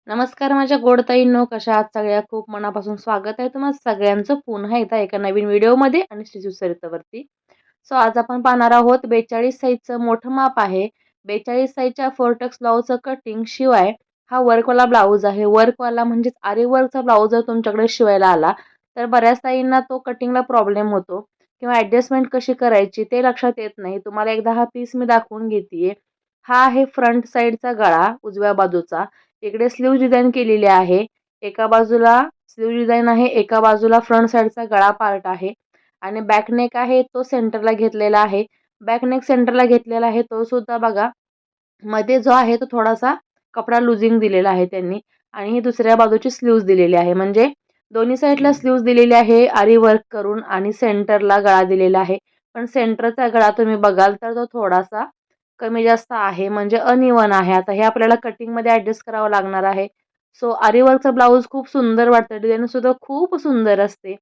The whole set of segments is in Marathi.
नमस्कार माझ्या गोड ताईंनो, कशा आहात सगळ्या? खूप मनापासून स्वागत आहे तुम्हा सगळ्यांचं पुन्हा एकदा एका नवीन व्हिडिओमध्ये आणि श्रीजुसरितावरती. आज आपण पाहणार आहोत 42 साईजचं मोठं माप आहे. 42 साईजच्या फोरटक्स ब्लाऊजचं कटिंग शिवाय हा वर्कवाला ब्लाऊज आहे. वर्कवाला म्हणजेच आरी वर्कचा ब्लाऊज जर तुमच्याकडे शिवायला आला, तर बऱ्याच ताईंना तो कटिंगला प्रॉब्लेम होतो किंवा ॲडजस्टमेंट कशी करायची ते लक्षात येत नाही. तुम्हाला एकदा हा पीस मी दाखवून घेतीये. हा आहे फ्रंट साईडचा गळा उजव्या बाजूचा. इकडे स्लीव्ह डिझाइन केलेली आहे. एका बाजूला स्लीव्ह डिझाइन आहे, एका बाजूला फ्रंट साइडचा गळा पार्ट आहे आणि बॅक नेक आहे तो सेंटरला घेतलेला आहे. बॅक नेक सेंटरला घेतलेला आहे तो सुद्धा बघा. मध्ये जो आहे तो थोडासा कपडा लुजिंग दिलेला आहे त्यांनी आणि ही दुसऱ्या बाजूची स्लीव्हज दिलेली आहे. म्हणजे दोन्ही साईडला स्लीव्हज दिलेली आहे आरी वर्क करून आणि सेंटरला गळा दिलेला आहे. पण सेंटरचा गळा तुम्ही बघाल तर तो थोडासा कमी जास्त आहे म्हणजे अनइवन आहे. आता हे आपल्याला कटिंगमध्ये ॲडजस्ट करावं लागणार आहे. आरी वर्कचा ब्लाऊज खूप सुंदर वाटतं. डिझाइन सुद्धा खूप सुंदर असते.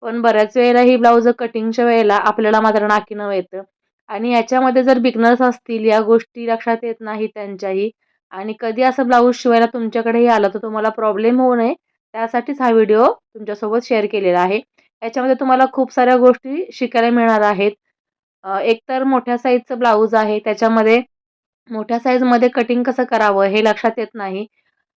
पण बऱ्याच वेळेला ही ब्लाऊज कटिंगच्या वेळेला आपल्याला मात्र नाकीनऊ येतं आणि याच्यामध्ये जर बिगनर्स असतील या गोष्टी लक्षात येत नाही त्यांच्याही आणि कधी असं ब्लाऊज शिवायला तुमच्याकडेही आलं तर तुम्हाला प्रॉब्लेम होऊ नये त्यासाठीच हा व्हिडिओ तुमच्यासोबत शेअर केलेला आहे. याच्यामध्ये तुम्हाला खूप साऱ्या गोष्टी शिकायला मिळणार आहेत. एकतर मोठ्या साईजचं ब्लाऊज आहे त्याच्यामध्ये मोठ्या साईजमध्ये कटिंग कसं करावं हे लक्षात येत नाही.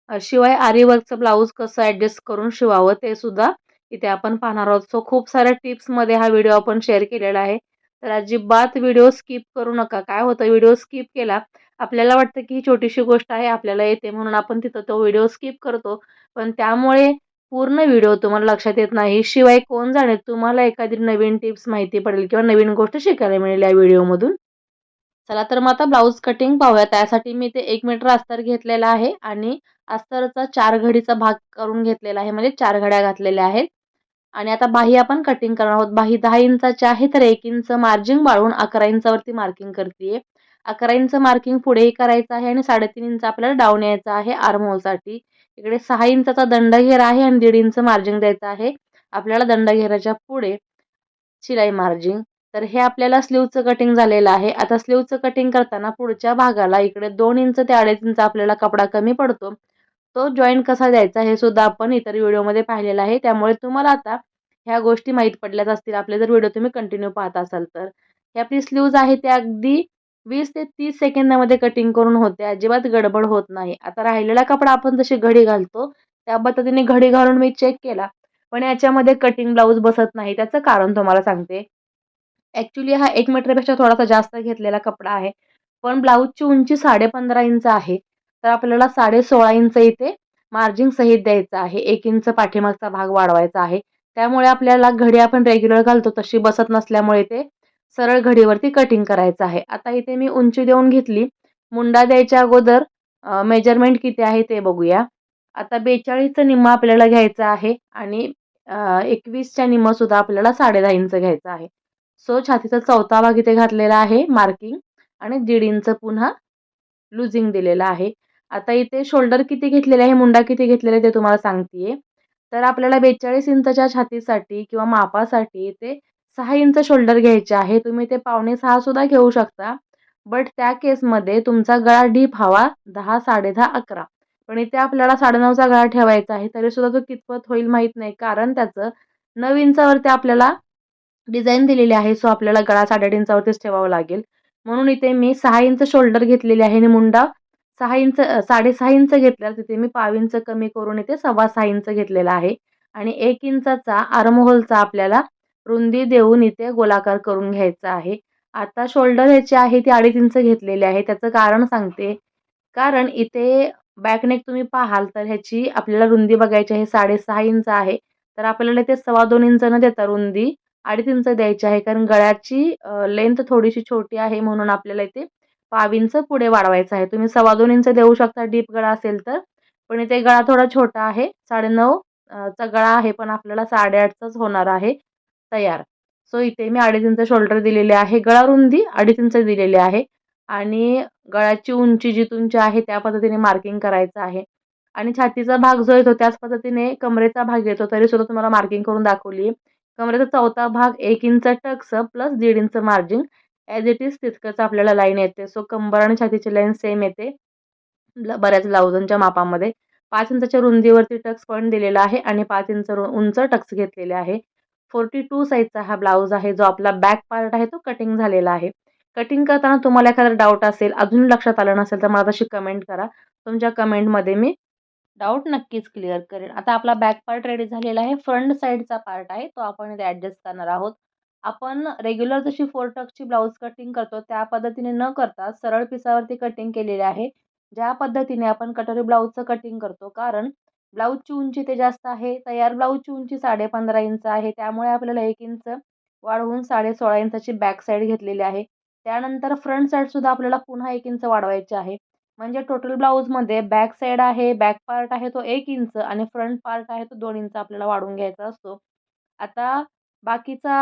शिवाय आरी वर्कचं ब्लाऊज कसं ॲडजस्ट करून शिवावं ते सुद्धा इथे आपण पाहणार आहोत. खूप साऱ्या टिप्समध्ये हा व्हिडिओ आपण शेअर केलेला आहे. तर अजिबात व्हिडिओ स्किप करू नका. काय होतं व्हिडिओ स्किप केला, आपल्याला वाटतं की ही छोटीशी गोष्ट आहे, आपल्याला येते म्हणून आपण तिथं तो व्हिडिओ स्किप करतो. पण त्यामुळे पूर्ण व्हिडिओ तुम्हाला लक्षात येत नाही. शिवाय कोण जाणे तुम्हाला एखादी नवीन टिप्स माहिती पडेल किंवा नवीन गोष्ट शिकायला मिळेल या व्हिडिओमधून. चला तर मग आता ब्लाऊज कटिंग पाहूया. त्यासाठी मी ते 1 मीटर अस्तर घेतलेला आहे आणि अस्तरचा 4 घडीचा भाग करून घेतलेला आहे. म्हणजे 4 घड्या घातलेल्या आहेत. आणि आता बाही आपण कटिंग करणार आहोत. बाही 10 इंचाची आहे तर 1 इंच मार्जिन वाढवून 11 इंचावरती मार्किंग करतीये. 11 इंच मार्किंग पुढेही करायचं आहे आणि 3.5 इंच आपल्याला डाऊन यायचं आहे आर्महोलसाठी. इकडे 6 इंचाचा दंडघेर आहे आणि 1.5 इंच मार्जिन द्यायचं आहे आपल्याला दंडघेराच्या पुढे शिलाई मार्जिन. तर हे आपल्याला स्लीव्हचं कटिंग झालेलं आहे. आता स्लीव्हचं कटिंग करताना पुढच्या भागाला इकडे 2 इंच ते 2.5 इंच आपल्याला कपडा कमी पडतो. तो जॉइंट कसा द्यायचा हे सुद्धा आपण इतर व्हिडिओमध्ये पाहिलेलं आहे. त्यामुळे तुम्हाला आता ह्या गोष्टी माहीत पडल्याच असतील. आपले जर व्हिडिओ तुम्ही कंटिन्यू पाहत असाल तर. ही आपली स्लीव्हज आहे ते अगदी 20 ते 30 सेकंदामध्ये कटिंग करून होते. अजिबात गडबड होत नाही. आता राहिलेला कपडा आपण जशी घडी घालतो, त्या पद्धतीने घडी घालून मी चेक केला. पण याच्यामध्ये कटिंग ब्लाउज बसत नाही. त्याचं कारण तुम्हाला सांगते. ॲक्चुअली हा 1 मीटरपेक्षा थोडासा जास्त घेतलेला कपडा आहे. पण ब्लाऊजची उंची 15.5 इंच आहे. तर आपल्याला 16.5 इंच इथे मार्जिन सहित द्यायचं आहे. 1 इंच पाठीमागचा भाग वाढवायचा आहे. त्यामुळे आपल्याला घडी आपण रेग्युलर घालतो तशी बसत नसल्यामुळे ते सरळ घडीवरती कटिंग करायचं आहे. आता इथे मी उंची देऊन घेतली. मुंडा द्यायच्या अगोदर मेजरमेंट किती आहे ते बघूया. आता 42चं निम्मं आपल्याला घ्यायचं आहे आणि 21च्या निम्मंसुद्धा आपल्याला 10.5 इंच घ्यायचं आहे. छातीचा चौथा भाग इथे घातलेला आहे मार्किंग आणि 1.5 इंच पुन्हा लुजिंग दिलेलं आहे. आता इथे शोल्डर किती घेतलेले आहे, मुंडा किती घेतलेला आहे ते तुम्हाला सांगतीये. तर आपल्याला 42 इंचच्या छातीसाठी किंवा मापासाठी इथे 6 इंच शोल्डर घ्यायचे आहे. तुम्ही ते 5.25 सुद्धा घेऊ शकता. बट त्या केसमध्ये तुमचा गळा डीप हवा 10, 10.5, 11. पण इथे आपल्याला 9.5चा गळा ठेवायचा आहे. तरीसुद्धा तो कितपत होईल माहीत नाही. कारण त्याचं 9 इंचावरती आपल्याला डिझाइन दिलेली आहे. आपल्याला गळा 8.5 इंचावरतीच ठेवावा लागेल. म्हणून इथे मी 6 इंच शोल्डर घेतलेले आहे आणि मुंडा 6 इंच 6.5 इंच घेतला. तिथे मी पाव इंच कमी करून इथे 6.25 इंच घेतलेला आहे आणि 1 इंचाचा आर्महोलचा आपल्याला रुंदी देऊन इथे गोलाकार करून घ्यायचा आहे. आता शोल्डर ह्याची आहे ती 2.5 इंच घेतलेली आहे. त्याचं कारण सांगते. कारण इथे बॅक नेक तुम्ही पाहाल तर ह्याची आपल्याला रुंदी बघायची आहे 6.5 इंच आहे. तर आपल्याला इथे 2.25 इंच न देता रुंदी 2.5 इंच द्यायची आहे. कारण गळ्याची लेंथ थोडीशी छोटी आहे म्हणून आपल्याला इथे पाव इंच पुढे वाढवायचं आहे. तुम्ही 2.25 इंच देऊ शकता डीप गळा असेल तर. पण इथे गळा थोडा छोटा आहे. 9.5 चा गळा आहे पण आपल्याला 8.5चाच होणार आहे तयार. इथे मी 2.5 इंच शोल्डर दिलेले आहे. गळा रुंदी 2.5 इंच दिलेली आहे आणि गळ्याची उंची जी तुमची आहे त्या पद्धतीने मार्किंग करायचं आहे. आणि छातीचा भाग जो येतो त्याच पद्धतीने कमरेचा भाग येतो. तरीसुद्धा तुम्हाला मार्किंग करून दाखवली. कमरेचा चौथा भाग 1 इंच टक्स plus 1.5 inch margin as it is तितकंच आपल्याला लाईन येते. कंबर आणि छातीची लाईन सेम येते. बऱ्याच ब्लाउजांच्या मापामध्ये. 5 इंचाच्या रुंदीवरती टक्स पॉइंट दिलेला आहे आणि 5 इंच उंच टक्स घेतलेले आहे. 42 साइजचा हा ब्लाउज आहे, जो आपला बॅक पार्ट आहे तो कटिंग झालेला आहे. कटिंग करताना तुम्हाला एखादा डाऊट असेल, अजून लक्षात आलं नसेल, तर मला तशी कमेंट करा. तुमच्या कमेंटमध्ये मी डाऊट नक्कीच क्लिअर करेन. आता आपला बॅक पार्ट रेडी झालेला आहे. फ्रंट साइडचा पार्ट आहे तो आपण इथे ॲडजस्ट करणार आहोत. आपण रेग्युलर जशी 4 टक्सची ब्लाउज कटिंग करतो त्या पद्धतीने न करता सरळ पिसावरती कटिंग केलेले आहे. ज्या पद्धतीने आपण कटोरी ब्लाउजचं कटिंग करतो, कारण ब्लाउजची उंची ते जास्त आहे. तयार ब्लाउजची उंची 15.5 इंच आहे. त्यामुळे आपल्याला 1 इंच वाढवून 16.5 इंचाची बॅक साईड घेतलेली आहे. त्यानंतर फ्रंट साईडसुद्धा आपल्याला पुन्हा 1 इंच वाढवायची आहे. म्हणजे टोटल ब्लाउजमध्ये बॅक साईड आहे, बॅक पार्ट आहे तो 1 इंच आणि फ्रंट पार्ट आहे तो 2 इंच आपल्याला वाढवून घ्यायचा असतो. आता बाकीचा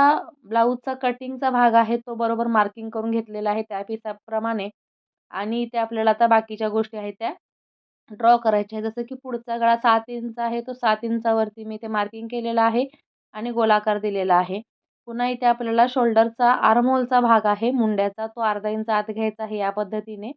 ब्लाउजचा कटिंगचा भाग आहे तो बरोबर मार्किंग करून घेतलेला आहे त्या पिसाप्रमाणे आणि इथे आपल्याला आता बाकीच्या गोष्टी आहेत त्या ड्रॉ करायच्या आहे. जसं की पुढचा गळा 7 इंच आहे, तो 7 इंचावरती मी इथे मार्किंग केलेलं आहे आणि गोलाकार दिलेला आहे. पुन्हा इथे आपल्याला शोल्डरचा आर्महोलचा भाग आहे मुंड्याचा, तो अर्धा इंच आत घ्यायचा आहे या पद्धतीने.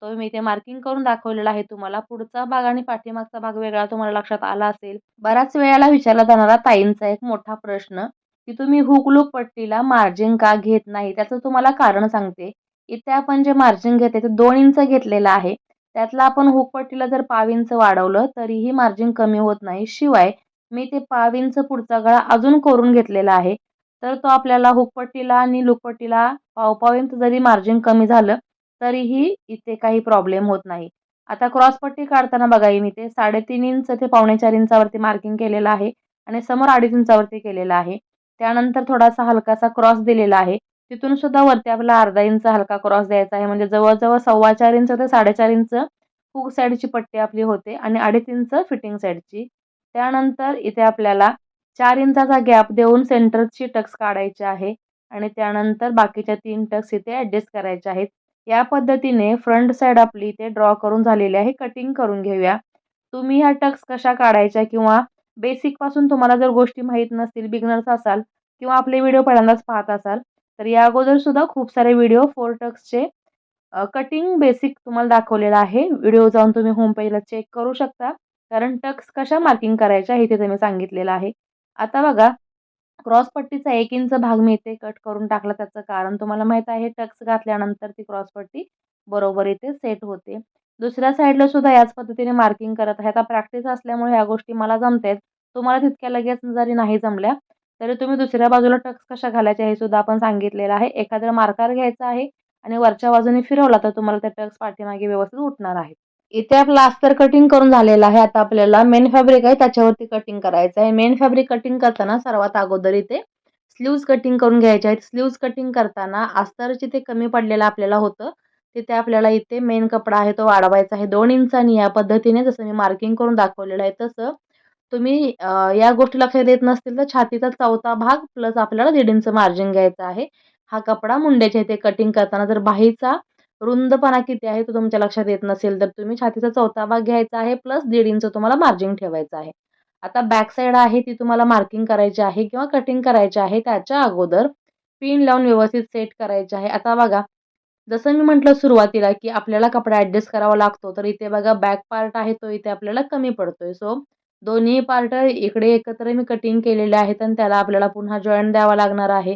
तो मी इथे मार्किंग करून दाखवलेला आहे तुम्हाला. पुढचा भाग आणि पाठीमागचा भाग वेगळा तुम्हाला लक्षात आला असेल. बऱ्याच वेळेला विचारला जाणारा ताईंचा एक मोठा प्रश्न, की तुम्ही हुक लूप पट्टीला मार्जिन का घेत नाही? त्याचं तुम्हाला कारण सांगते. इथे आपण जे मार्जिन घेते ते 2 इंच घेतलेलं आहे. त्यातलं आपण हुक पट्टीला जर पाव इंच वाढवलं तरीही मार्जिन कमी होत नाही. शिवाय मी ते पाव इंच पुढचा गळा अजून करून घेतलेला आहे. तर तो आपल्याला हुक पट्टीला आणि लूप पट्टीला पाव-पाव इंच जरी मार्जिन कमी झालं तरीही इथे काही प्रॉब्लेम होत नाही. आता क्रॉस पट्टी काढताना बघा मी ते 3.5 इंच ते 4.25 इंचावरती मार्किंग केलेलं आहे आणि समोर 2.5 इंचावरती केलेलं आहे. त्यानंतर थोडासा हलकासा क्रॉस दिलेला आहे. तिथून सुद्धा वरती आपल्याला अर्धा इंच हलका क्रॉस द्यायचा आहे. म्हणजे जवळ-जवळ 4.25 इंच ते 4.5 इंच हुक साईडची पट्टी आपली होते आणि 2.5 इंच फिटिंग साईडची. त्यानंतर इथे आपल्याला 4 इंचाचा गॅप देऊन सेंटरची टक्स काढायची आहे आणि त्यानंतर बाकीच्या 3 टक्स इथे ॲडजस्ट करायचे आहेत. या पद्धतीने फ्रंट साइड आपली इथे ड्रॉ करून झालेली आहे. कटिंग करून घेऊया. तुम्ही ह्या टक्स कशा काढायच्या किंवा बेसिकपासून तुम्हाला जर गोष्टी माहीत नसतील, बिगिनर्स असाल किंवा आपले व्हिडिओ पहिल्यांदाच पाहत असाल, तर या अगोदर सुद्धा खूप सारे व्हिडिओ 4 टक्सचे कटिंग बेसिक तुम्हाला दाखवलेला आहे. व्हिडिओ जाऊन तुम्ही होम पेजला चेक करू शकता. कारण टक्स कशा मार्किंग करायच्या हे तिथे मी सांगितलेलं आहे. आता बघा क्रॉस पट्टीचा 1 इंच भाग मी इथे कट करून टाकला. त्याचं कारण तुम्हाला माहीत आहे टक्स घातल्यानंतर ती क्रॉस पट्टी बरोबर इथे सेट होते. दुसऱ्या साईडला सुद्धा याच पद्धतीने मार्किंग करत आहे. आता प्रॅक्टिस असल्यामुळे ह्या गोष्टी मला जमतायत. तुम्हाला तितक्या लगेच जरी नाही जमल्या, तरी तुम्ही दुसऱ्या बाजूला टक्स कशा घालायच्या हे सुद्धा आपण सांगितलेलं आहे. एखादा मार्कर घ्यायचा आहे आणि वरच्या बाजूने फिरवला तर तुम्हाला ते टक्स पाठीमागे व्यवस्थित उठणार आहेत. इथे आपलं अस्तर कटिंग करून झालेलं आहे. आता आपल्याला मेन फॅब्रिक आहे त्याच्यावरती कटिंग करायचं आहे. मेन फॅब्रिक कटिंग करताना सर्वात अगोदर इथे स्लीव्हज कटिंग करून घ्यायचे आहेत. स्लीव्हज कटिंग करताना अस्तर जिथे कमी पडलेलं आपल्याला होतं, तिथे आपल्याला इथे मेन कपडा आहे तो वाढवायचा आहे 2 इंचांनी. या पद्धतीने जसं मी मार्किंग करून दाखवलेलं आहे तसं तुम्ही या गोष्टी लक्षात येत नसतील तर छातीचा 4था भाग प्लस आपल्याला 1.5 इंच मार्जिन घ्यायचं आहे. हा कपडा मुंड्याच्या इथे कटिंग करताना जर बाहीचा रुंदपणा किती आहे तो तुमच्या लक्षात येत नसेल तर तुम्ही छातीचा 4था भाग घ्यायचा आहे प्लस 1.5 इंच तुम्हाला मार्जिन ठेवायचं आहे. आता बॅक साईड आहे ती तुम्हाला मार्किंग करायची आहे किंवा कटिंग करायची आहे. त्याच्या अगोदर पिन लावून व्यवस्थित सेट करायचे आहे. आता बघा जसं मी म्हटलं सुरुवातीला, की आपल्याला कपडा ॲडजस्ट करावा लागतो. तर इथे बघा बॅक पार्ट आहे तो इथे आपल्याला कमी पडतोय. सो दोन्ही पार्ट इकडे एकत्र मी कटिंग केलेले आहेत आणि त्याला आपल्याला पुन्हा जॉइंट द्यावा लागणार आहे.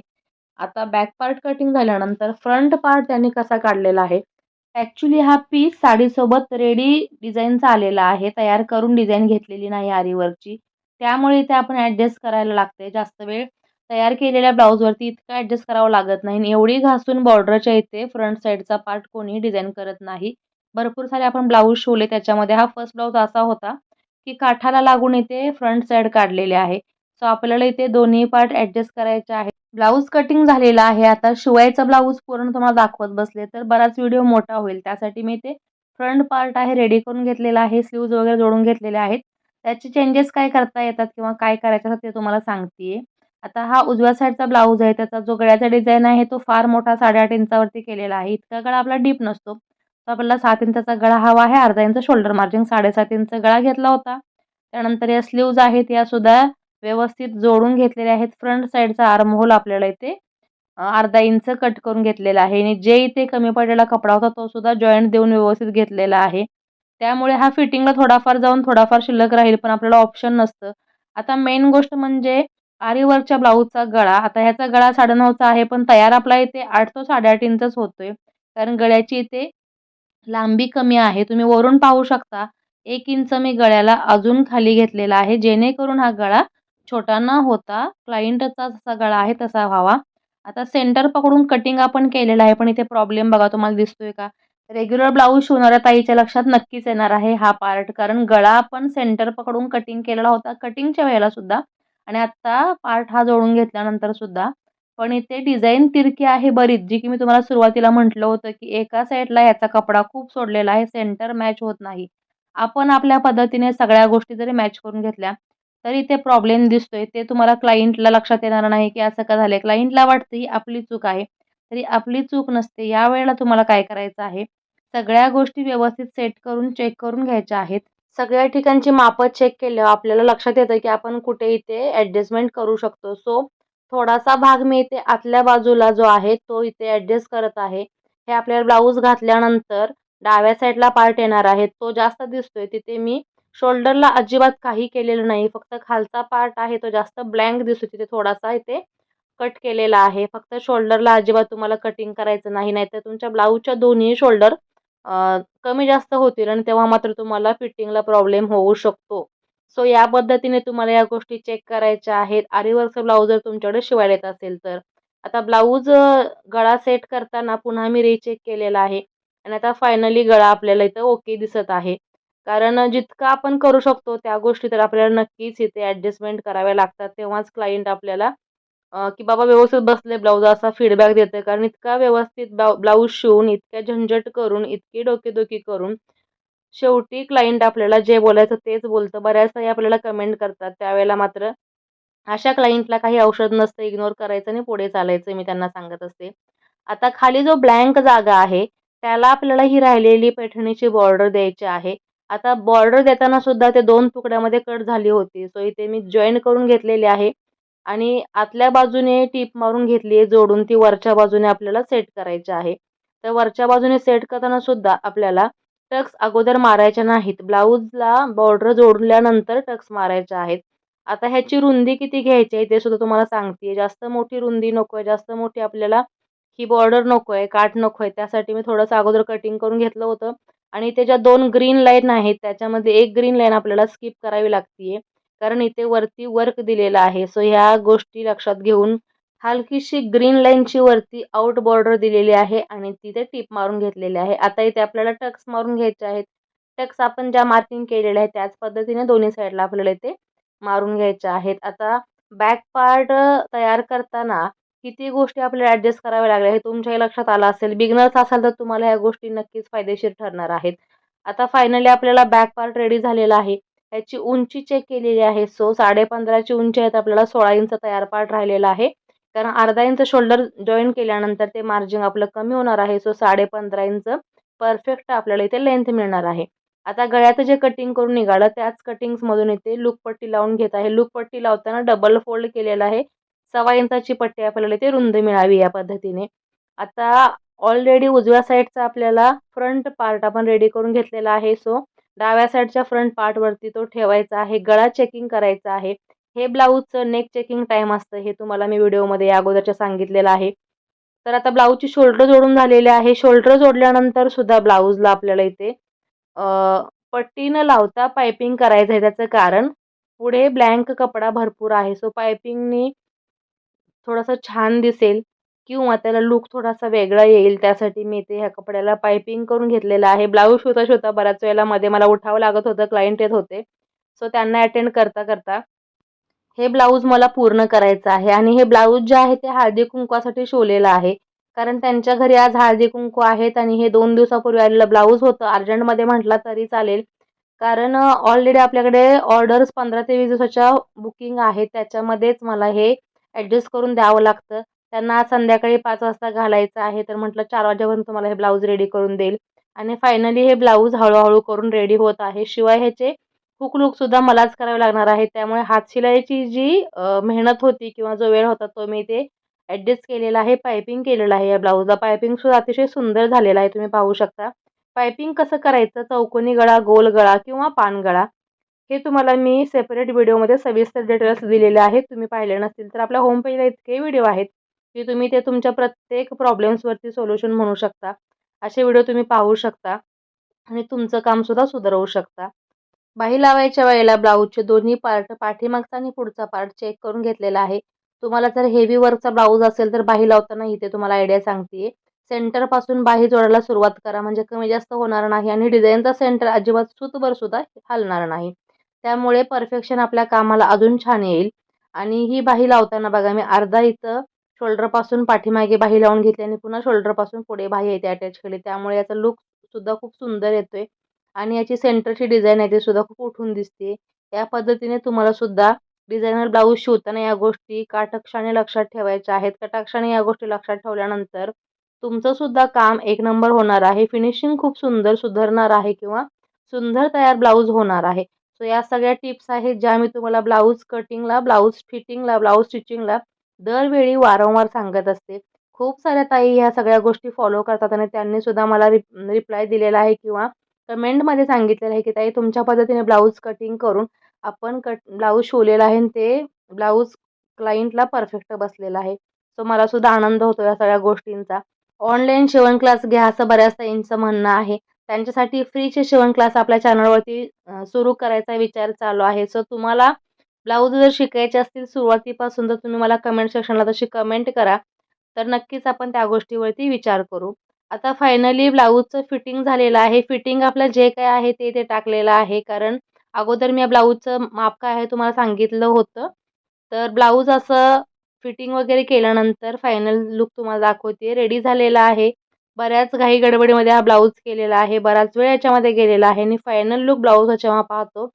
आता बॅक पार्ट कटिंग झाल्यानंतर फ्रंट पार्ट त्यांनी कसा काढलेला आहे. ॲक्चुअली हा पीस साडीसोबत रेडी डिझाईनचा आलेला आहे. तयार करून डिझाईन घेतलेली नाही आरीवर्कची. त्यामुळे इथे आपण ॲडजस्ट करायला लागते. जास्त वेळ तयार केलेल्या ब्लाऊजवरती इतकं ॲडजस्ट करावं लागत नाही आणि एवढी घासून बॉर्डरच्या इथे फ्रंट साईडचा पार्ट कोणी डिझाईन करत नाही. भरपूर सारे आपण ब्लाऊज शिवले त्याच्यामध्ये हा फर्स्ट ब्लाऊज असा होता, की काठाला लागून इथे फ्रंट साईड काढलेले आहे. सो आपल्याला इथे दोन्ही पार्ट ॲडजस्ट करायचे आहेत. ब्लाऊज कटिंग झालेला आहे. आता शिवायचा ब्लाऊज पूर्ण तुम्हाला दाखवत बसले तर बराच व्हिडिओ मोठा होईल. त्यासाठी मी इथे फ्रंट पार्ट आहे रेडी करून घेतलेला आहे. स्लीव्हज वगैरे जोडून घेतलेले आहेत. त्याचे चेंजेस काय करता येतात किंवा काय करायचं असतं ते तुम्हाला सांगते आता हा उजव्या साईडचा ब्लाऊज आहे. त्याचा जो गळ्याचा डिझाइन आहे तो फार मोठा 8.5 इंचावरती केलेला आहे. इतका गळा आपला डीप नसतो. तर आपल्याला 7 इंचाचा गळा हवा आहे. अर्धा इंच शोल्डर मार्जिन 7.5 इंच गळा घेतला होता. त्यानंतर या स्लीव्ज आहेत या सुद्धा व्यवस्थित जोडून घेतलेल्या आहेत. फ्रंट साईडचा आर्महोल आपल्याला इथे अर्धा इंच कट करून घेतलेला आहे आणि जे इथे कमी पडलेला कपडा होता तो सुद्धा जॉइंट देऊन व्यवस्थित घेतलेला आहे. त्यामुळे हा फिटिंगला थोडाफार जाऊन थोडाफार शिल्लक राहील, पण आपल्याला ऑप्शन नसतं. आता मेन गोष्ट म्हणजे आरी वर्कच्या ब्लाऊजचा गळा. आता ह्याचा गळा 9.5चा आहे, पण तयार आपला इथे 8 तो 8.5 इंचच होतोय. कारण गळ्याची इथे लांबी कमी आहे. तुम्ही वरून पाहू शकता 1 इंच मी गळ्याला अजून खाली घेतलेला आहे, जेणेकरून हा गळा छोटा न होता क्लायंटचा जसा गळा आहे तसा व्हावा. आता सेंटर पकडून कटिंग आपण केलेलं आहे, पण इथे प्रॉब्लेम बघा तुम्हाला दिसतोय का? रेग्युलर ब्लाऊज शिवणाऱ्या ताईच्या लक्षात नक्कीच येणार आहे हा पार्ट. कारण गळा आपण सेंटर पकडून कटिंग केलेला होता कटिंगच्या वेळेला सुद्धा आणि आत्ता पार्ट हा जोडून घेतल्यानंतर सुद्धा. पण इथे डिझाइन तिरकी आहे बरीच, जी की मी तुम्हाला सुरुवातीला म्हटलं होतं, की एका साईडला याचा कपडा खूप सोडलेला आहे, सेंटर मॅच होत नाही. आपण आपल्या पद्धतीने सगळ्या गोष्टी जरी मॅच करून घेतल्या, तरी ते प्रॉब्लेम दिसतोय. ते तुम्हाला क्लायंटला लक्षात येणार नाही, की असं का झालंय. क्लायंटला वाटतं ही आपली चूक आहे. तरी आपली चूक नसते. यावेळेला तुम्हाला काय करायचं आहे, सगळ्या गोष्टी व्यवस्थित सेट करून चेक करून घ्यायच्या आहेत. सगळ्या ठिकाणची मापं चेक केल्यावर आपल्याला लक्षात येतं, की आपण कुठे इथे ॲडजस्टमेंट करू शकतो. सो थोडासा भाग मी इथे आतल्या बाजूला जो आहे, तो इथे ॲडजस्ट करत आहे. हे आपल्याला ब्लाऊज घातल्यानंतर डाव्या साईडला पार्ट येणार आहे, तो जास्त दिसतोय. तिथे मी शोल्डरला अजिबात काही केलेलं नाही. फक्त खालचा पार्ट आहे, तो जास्त ब्लँक दिसतो. तिथे थोडासा इथे कट केलेला आहे. फक्त शोल्डरला अजिबात तुम्हाला कटिंग करायचं नाही. नाहीतर तुमच्या ब्लाऊजच्या दोन्ही शोल्डर कमी जास्त होतील आणि तेव्हा मात्र तुम्हाला फिटिंगला प्रॉब्लेम होऊ शकतो. सो या पद्धतीने तुम्हाला या गोष्टी चेक करायच्या आहेत. आरी वर्कचं ब्लाऊज जर तुमच्याकडे शिवायला येत असेल तर. आता ब्लाऊज गळा सेट करताना पुन्हा मी रिचेक केलेला आहे आणि आता फायनली गळा आपल्याला इथं ओके दिसत आहे. कारण जितकं आपण करू शकतो त्या गोष्टी तर आपल्याला नक्कीच इथे ॲडजस्टमेंट कराव्या लागतात. तेव्हाच क्लायंट आपल्याला की बाबा व्यवस्थित बसले ब्लाऊज असा फीडबॅक देतोय. कारण इतका व्यवस्थित ब्लाऊज शिवून, इतक्या झंझट करून, इतकी डोकेदुखी करून, शेवटी क्लायंट आपल्याला जे बोलायचं तेच बोलतं. बऱ्याच ताई आपल्याला कमेंट करतात. त्यावेळेला मात्र अशा क्लायंटला काही औषध नसतं, इग्नोर करायचं आणि पुढे चालायचं मी त्यांना सांगत असते. आता खाली जो ब्लँक जागा आहे, त्याला आपल्याला ही राहिलेली पैठणीची बॉर्डर द्यायची आहे. आता बॉर्डर देताना सुद्धा ते 2 तुकड्यामध्ये कट झाली होती. सो इथे मी जॉइन करून घेतलेली आहे आणि आतल्या बाजूने टीप मारून घेतली आहे जोडून. ती वरच्या बाजूने आपल्याला सेट करायची आहे. तर वरच्या बाजूने सेट करताना सुद्धा आपल्याला टक्स अगोदर मारायच्या नाहीत. ब्लाऊजला बॉर्डर जोडल्यानंतर टक्स मारायचे आहेत. आता ह्याची रुंदी किती घ्यायची आहे ते सुद्धा तुम्हाला सांगते जास्त मोठी रुंदी नको आहे, जास्त मोठी आपल्याला ही बॉर्डर नको आहे, काठ नको आहे. त्यासाठी मी थोडंसं अगोदर कटिंग करून घेतलं होतं आणि त्याच्या 2 ग्रीन लाईन आहेत, त्याच्यामध्ये 1 ग्रीन लाईन आपल्याला स्किप करावी लागते कारण इथे वरती वर्क दिलेलं आहे. सो ह्या गोष्टी लक्षात घेऊन हलकीशी ग्रीन लाईनची वरती आउट बॉर्डर दिलेली आहे आणि तिथे टिप मारून घेतलेली आहे. आता इथे आपल्याला टक्स मारून घ्यायचे आहेत. टक्स आपण ज्या मार्किंग केलेल्या आहेत त्याच पद्धतीने दोन्ही साईडला आपल्याला इथे मारून घ्यायच्या आहेत. आता बॅक पार्ट तयार करताना किती गोष्टी आपल्याला ॲडजस्ट कराव्या लागल्या हे तुमच्याही लक्षात आलं असेल. बिगिनर्स असाल तर तुम्हाला ह्या गोष्टी नक्कीच फायदेशीर ठरणार आहेत. आता फायनली आपल्याला बॅक पार्ट रेडी झालेला आहे. याची उंची चेक केलेली आहे. सो 15.5 ची उंची आहे, आपल्याला 16 इंच तयार पार्ट राहिलेला आहे. कारण अर्धा इंच शोल्डर जॉइन केल्यानंतर ते मार्जिन आपलं कमी होणार आहे. सो 15.5 इंच परफेक्ट आपल्याला इथे लेंथ मिळणार आहे. आता गळ्यात जे कटिंग करून निघालं त्याच कटिंग्समधून इथे लूप पट्टी लावून घेत आहे. लूप पट्टी लावताना डबल फोल्ड केलेला आहे. 1.25 इंचाची पट्टी आपल्याला इथे रुंद मिळावी या पद्धतीने. आता ऑलरेडी उजव्या साईडचा आपल्याला फ्रंट पार्ट आपण रेडी करून घेतलेला आहे. सो डाव्या साईडच्या फ्रंट पार्टवरती तो ठेवायचा आहे. गळा चेकिंग करायचा आहे. हे ब्लाऊजचं नेक चेकिंग टाईम असतं हे तुम्हाला मी व्हिडिओमध्ये या अगोदरच्या सांगितलेलं आहे. तर आता ब्लाऊजची शोल्डर जोडून झालेले आहे. शोल्डर जोडल्यानंतर सुद्धा ब्लाऊजला आपल्याला इथे अ, पट्टी न लावता पायपिंग करायचं आहे. त्याचं कारण पुढे ब्लँक कपडा भरपूर आहे. सो पायपिंगनी थोडंसं छान दिसेल किंवा त्याला लूक थोडासा वेगळा येईल. त्यासाठी मी इथे ह्या कपड्याला पायपिंग करून घेतलेलं आहे. ब्लाऊज शिवता-शिवता बऱ्याच वेळेला मध्ये मला उठावं लागत होतं. क्लायंट येत होते. सो त्यांना अटेंड करता-करता हे ब्लाऊज मला पूर्ण करायचं आहे आणि हे ब्लाऊज जे आहे ते हळदी-कुंकवासाठी शिवलेलं आहे. कारण त्यांच्या घरी आज हळदी-कुंकू आहेत आणि हे 2 दिवसापूर्वी आलेलं ब्लाऊज होतं. अर्जंटमध्ये म्हटला तरी चालेल. कारण ऑलरेडी आपल्याकडे ऑर्डर्स 15 ते 20 दिवसाच्या बुकिंग आहे. त्याच्यामध्येच मला हे ॲडजस्ट करून द्यावं लागतं. त्यांना आज संध्याकाळी 5 वाजता घालायचं आहे, तर म्हटलं 4 वाजेपर्यंत तुम्हाला हे ब्लाऊज रेडी करून देईल आणि फायनली हे ब्लाऊज हळू करून रेडी होत आहे. शिवाय ह्याचे हुक लूकसुद्धा मलाच करावे लागणार आहे. त्यामुळे हातशिलाईची जी मेहनत होती किंवा जो वेळ होता तो मी इथे ॲडजस्ट केलेला आहे. पायपिंग केलेलं आहे या ब्लाऊजला. पायपिंगसुद्धा अतिशय सुंदर झालेलं आहे. तुम्ही पाहू शकता. पायपिंग कसं करायचं, चौकोनी गळा, गोल गळा किंवा पान गळा, हे तुम्हाला मी सेपरेट व्हिडिओमध्ये सविस्तर डिटेल्स दिलेले आहेत. तुम्ही पाहिले नसतील तर आपल्या होम पेजला इतके व्हिडिओ आहेत, की तुम्ही ते तुमच्या प्रत्येक प्रॉब्लेम्सवरती सोल्युशन म्हणू शकता. असे व्हिडिओ तुम्ही पाहू शकता आणि तुमचं कामसुद्धा सुधारवू शकता. बाही लावायच्या वेळेला ब्लाऊजचे दोन्ही पार्ट, पाठीमागचा आणि पुढचा पार्ट चेक करून घेतलेला आहे. तुम्हाला जर हेवी वर्कचा ब्लाऊज असेल तर बाही लावताना इथे तुम्हाला आयडिया सांगते. सेंटरपासून बाही जोडायला सुरुवात करा, म्हणजे कमी जास्त होणार नाही आणि डिझाईनचा सेंटर अजिबात सूतभर सुद्धा हलणार नाही. त्यामुळे परफेक्शन आपल्या कामाला अजून छान येईल. आणि ही बाही लावताना बघा, मी अर्धा इथं शोल्डरपासून पाठीमागे बाही लावून घेतली आणि पुन्हा शोल्डरपासून पुढे बाही आहे ते अटॅच केली. त्यामुळे याचा लूक सुद्धा खूप सुंदर येतोय आणि याची सेंटरची डिझाईन आहे ती सुद्धा खूप उठून दिसते. या पद्धतीने तुम्हाला सुद्धा डिझायनर ब्लाऊज शिवताना या गोष्टी काटकक्षाने लक्षात ठेवायच्या आहेत. कटाक्षाने या गोष्टी लक्षात ठेवल्यानंतर तुमचं सुद्धा काम एक नंबर होणार आहे. फिनिशिंग खूप सुंदर सुधारणार आहे किंवा सुंदर तयार ब्लाऊज होणार आहे. सो या सगळ्या टिप्स आहेत ज्या मी तुम्हाला ब्लाऊज कटिंगला, ब्लाऊज फिटिंगला, ब्लाऊज स्टिचिंगला दरवेळी वारंवार सांगत असते. खूप साऱ्या ताई ह्या सगळ्या गोष्टी फॉलो करतात आणि त्यांनी सुद्धा मला रिप्लाय दिलेला आहे किंवा कमेंटमध्ये सांगितलेलं आहे, की ताई तुमच्या पद्धतीने ब्लाऊज कटिंग करून आपण ब्लाऊज शिवलेला आहे आणि ते ब्लाऊज क्लायंटला परफेक्ट बसलेला आहे. सो मला सुद्धा आनंद होतो या सगळ्या गोष्टींचा. ऑनलाईन शिवण क्लास घ्या असं बऱ्याच ताईंचं म्हणणं आहे. त्यांच्यासाठी फ्रीचे शिवण क्लास आपल्या चॅनलवरती सुरू करायचा विचार चालू आहे. सो तुम्हाला ब्लाऊज जर शिकायचे असतील सुरुवातीपासून तर तुम्ही मला कमेंट सेक्शनला तशी कमेंट करा. तर नक्कीच आपण त्या गोष्टीवरती विचार करू. आता फायनली ब्लाऊजचं फिटिंग झालेलं आहे. फिटिंग आपलं जे काही आहे ते टाकलेलं आहे. कारण अगोदर मी या ब्लाऊजचं माप काय आहे तुम्हाला सांगितलं होतं. तर ब्लाऊज असं फिटिंग वगैरे केल्यानंतर फायनल लूक तुम्हाला दाखवते. रेडी झालेला आहे. बऱ्याच घाई गडबडीमध्ये हा ब्लाऊज केलेला आहे. बराच वेळ याच्यामध्ये गेलेला आहे आणि फायनल लूक ब्लाऊजचा जेव्हा पाहतो,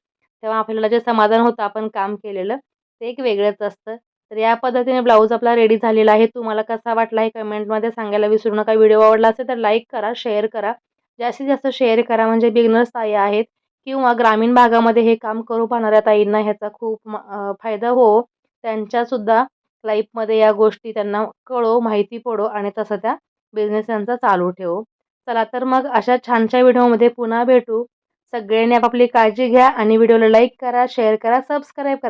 तेव्हा आपल्याला जे समाधान होतं आपण काम केलेलं, ते एक वेगळंच असतं. तर या पद्धतीने ब्लाऊज आपला रेडी झालेला आहे. तुम्हाला कसा वाटला हे कमेंटमध्ये सांगायला विसरू नका. व्हिडिओ आवडला असेल तर लाईक करा, शेअर करा. जास्तीत जास्त शेअर करा म्हणजे बिगिनर्स ताई आहेत किंवा ग्रामीण भागामध्ये हे काम करू पाहणाऱ्या ताईंना ह्याचा खूप फायदा हो. त्यांच्यासुद्धा लाईफमध्ये या गोष्टी त्यांना कळो, माहिती पडो आणि तसं त्या बिझनेस त्यांचा चालू ठेवो. चला तर मग अशा छानशा व्हिडिओमध्ये पुन्हा भेटू. सगळ्यांनी आपापली काळजी घ्या आणि व्हिडिओला लाईक करा, शेअर करा, सबस्क्राईब करा.